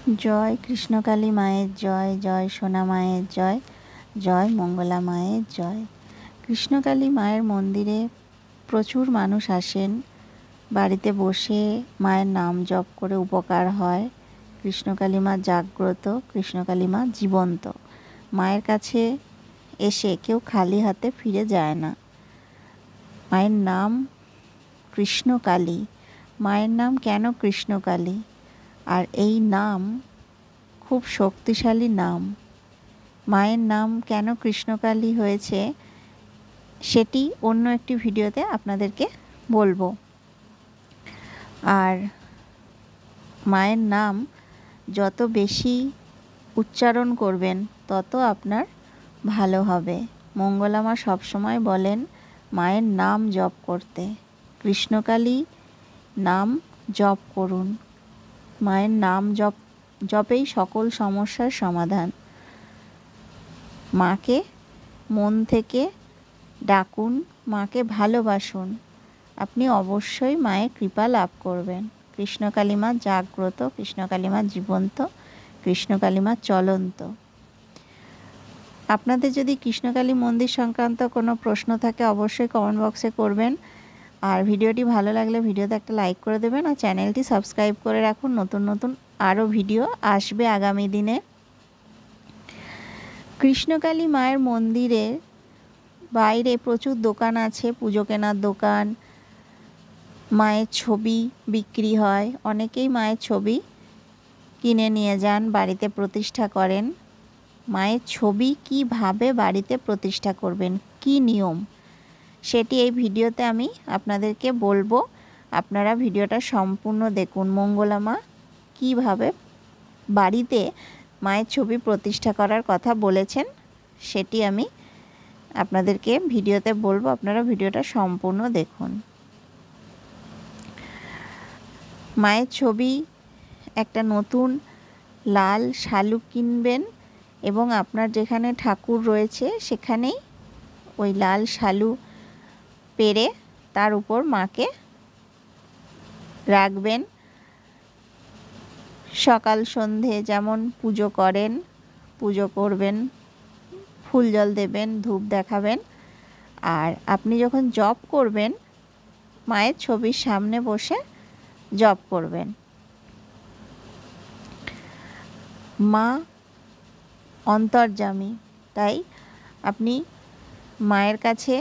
জয় কৃষ্ণকালী মায়ের জয়, জয় সোনা মায়ের জয়, জয় মঙ্গলা মায়ের জয়। কৃষ্ণকালী মায়ের মন্দিরে প্রচুর মানুষ আসেন, বাড়িতে বসে মায়ের নাম জপ করে উপকার হয়। কৃষ্ণকালী মা জাগ্রত, কৃষ্ণকালী মা জীবন্ত। মায়ের কাছে এসে কেউ খালি হাতে ফিরে যায় না। মায়ের নাম কৃষ্ণকালী। মায়ের নাম কেন কৃষ্ণকালী? আর এই নাম খুব শক্তিশালী নাম। মায়ের নাম কেন কৃষ্ণকালী হয়েছে সেটি অন্য একটি ভিডিওতে আপনাদেরকে বলবো। আর মায়ের নাম যত বেশি উচ্চারণ করবেন তত আপনার ভালো হবে। মঙ্গলা মা সবসময় বলেন মায়ের নাম জপ করতে। কৃষ্ণকালী নাম জপ করুন। মায়ের নাম জপেই সকল সমস্যার সমাধান। মাকে মন থেকে ডাকুন, মাকে ভালোবাসুন, আপনি অবশ্যই মায়ের কৃপা লাভ করবেন। কৃষ্ণকালী মা জাগ্রত, কৃষ্ণকালী মা জীবন্ত, কৃষ্ণকালী মা চলন্ত। আপনাদের যদি কৃষ্ণকালী মন্দির সংক্রান্ত কোনো প্রশ্ন থাকে অবশ্যই কমেন্ট বক্সে করবেন। আর ভিডিওটি ভালো লাগলে ভিডিওতে একটা লাইক করে দেবেন আর চ্যানেলটি সাবস্ক্রাইব করে রাখুন। নতুন নতুন আরও ভিডিও আসবে আগামী দিনে। কৃষ্ণকালী মায়ের মন্দিরের বাইরে প্রচুর দোকান আছে, পুজো কেনার দোকান, মায়ের ছবি বিক্রি হয়। অনেকেই মায়ের ছবি কিনে নিয়ে যান, বাড়িতে প্রতিষ্ঠা করেন। মায়ের ছবি কিভাবে বাড়িতে প্রতিষ্ঠা করবেন, কি নিয়ম, সেটি এই ভিডিওতে আমি আপনাদেরকে বলবো। আপনারা ভিডিওটা সম্পূর্ণ দেখুন। মঙ্গলা মা কীভাবে বাড়িতে মায়ের ছবি প্রতিষ্ঠা করার কথা বলেছেন সেটি আমি আপনাদেরকে ভিডিওতে বলবো। আপনারা ভিডিওটা সম্পূর্ণ দেখুন। মায়ের ছবি একটা নতুন লাল শালুক কিনবেন এবং আপনার যেখানে ঠাকুর রয়েছে সেখানেই ওই লাল শালু পেরে তার উপর মাকে রাখবেন। সকাল সন্ধে যেমন পুজো করেন, পুজো করবেন, ফুল জল দেবেন, ধূপ দেখাবেন। আর আপনি যখন জপ করবেন মায়ের ছবির সামনে বসে জপ করবেন। মা অন্তর্যামী, তাই আপনি মায়ের কাছে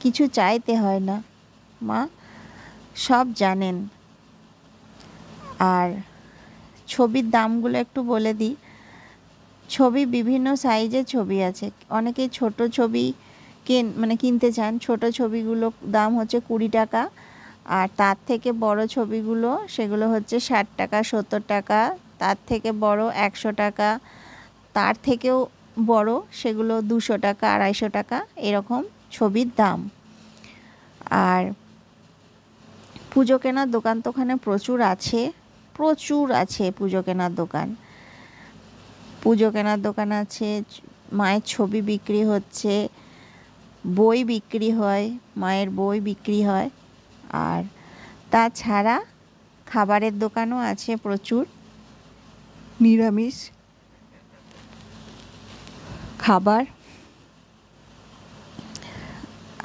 কিছু চাইতে হয় না, মা সব জানেন। আর ছবির দামগুলো একটু বলে দিই। ছবি বিভিন্ন সাইজের ছবি আছে। অনেকেই ছোট ছবি কিনতে চান। ছোট ছবিগুলো দাম হচ্ছে 20 টাকা। আর তার থেকে বড় ছবিগুলো সেগুলো হচ্ছে 60 টাকা, 70 টাকা। তার থেকে বড় 100 টাকা। তার থেকেও বড় সেগুলো 200 টাকা, 250 টাকা, এরকম ছবির দাম। আর পুজো কেনার দোকান তো ওখানে প্রচুর আছে পুজো কেনার দোকান। পুজো কেনার দোকান আছে, মায়ের ছবি বিক্রি হচ্ছে, বই বিক্রি হয়, মায়ের বই বিক্রি হয়। আর তাছাড়া খাবারের দোকানও আছে প্রচুর, নিরামিষ খাবার।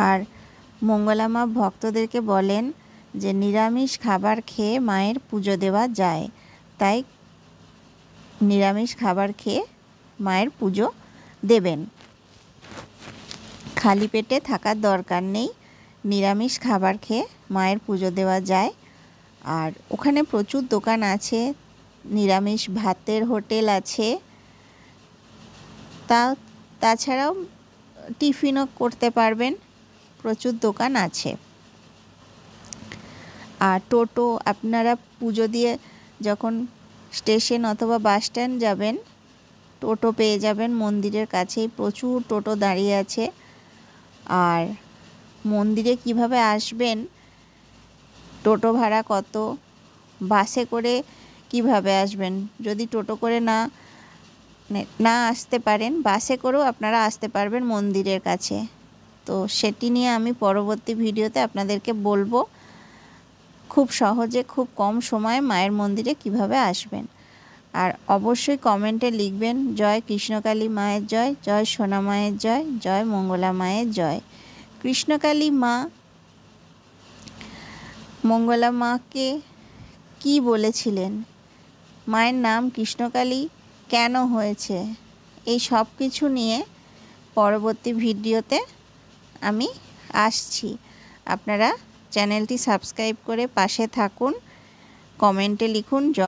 আর মঙ্গলা মা ভক্তদেরকে বলেন যে নিরামিষ খাবার খেয়ে মায়ের পুজো দেওয়া যায়, তাই নিরামিষ খাবার খেয়ে মায়ের পুজো দেবেন। খালি পেটে থাকার দরকার নেই, নিরামিষ খাবার খেয়ে মায়ের পুজো দেওয়া যায়। আর ওখানে প্রচুর দোকান আছে, নিরামিষ ভাতের হোটেল আছে, তাছাড়াও টিফিনও করতে পারবেন, প্রচুর দোকান আছে। আর টোটো, আপনারা পুজো দিয়ে যখন স্টেশন অথবা বাস স্ট্যান্ড যাবেন টোটো পেয়ে যাবেন। মন্দিরের কাছেই প্রচুর টোটো দাঁড়িয়ে আছে। আর মন্দিরে কিভাবে আসবেন, টোটো ভাড়া কত, বাসে করে কিভাবে আসবেন, যদি টোটো করে না আসতে পারেন বাসে করেও আপনারা আসতে পারবেন মন্দিরের কাছে। তো সেটি নিয়ে আমি পরবর্তী ভিডিওতে আপনাদেরকে বলবো, খুব সহজে খুব কম সময়ে মায়ের মন্দিরে কিভাবে আসবেন। আর অবশ্যই কমেন্টে লিখবেন জয় কৃষ্ণকালী মায়ের জয়, জয় সোনা মায়ের জয়, জয় মঙ্গলা মায়ের জয়। কৃষ্ণকালী মা মঙ্গলা মাকে কি বলেছিলেন, মায়ের নাম কৃষ্ণকালী কেন হয়েছে, এই সব কিছু নিয়ে পরবর্তী ভিডিওতে আমি আসছি। আপনারা চ্যানেলটি সাবস্ক্রাইব করে পাশে থাকুন, কমেন্টে লিখুন।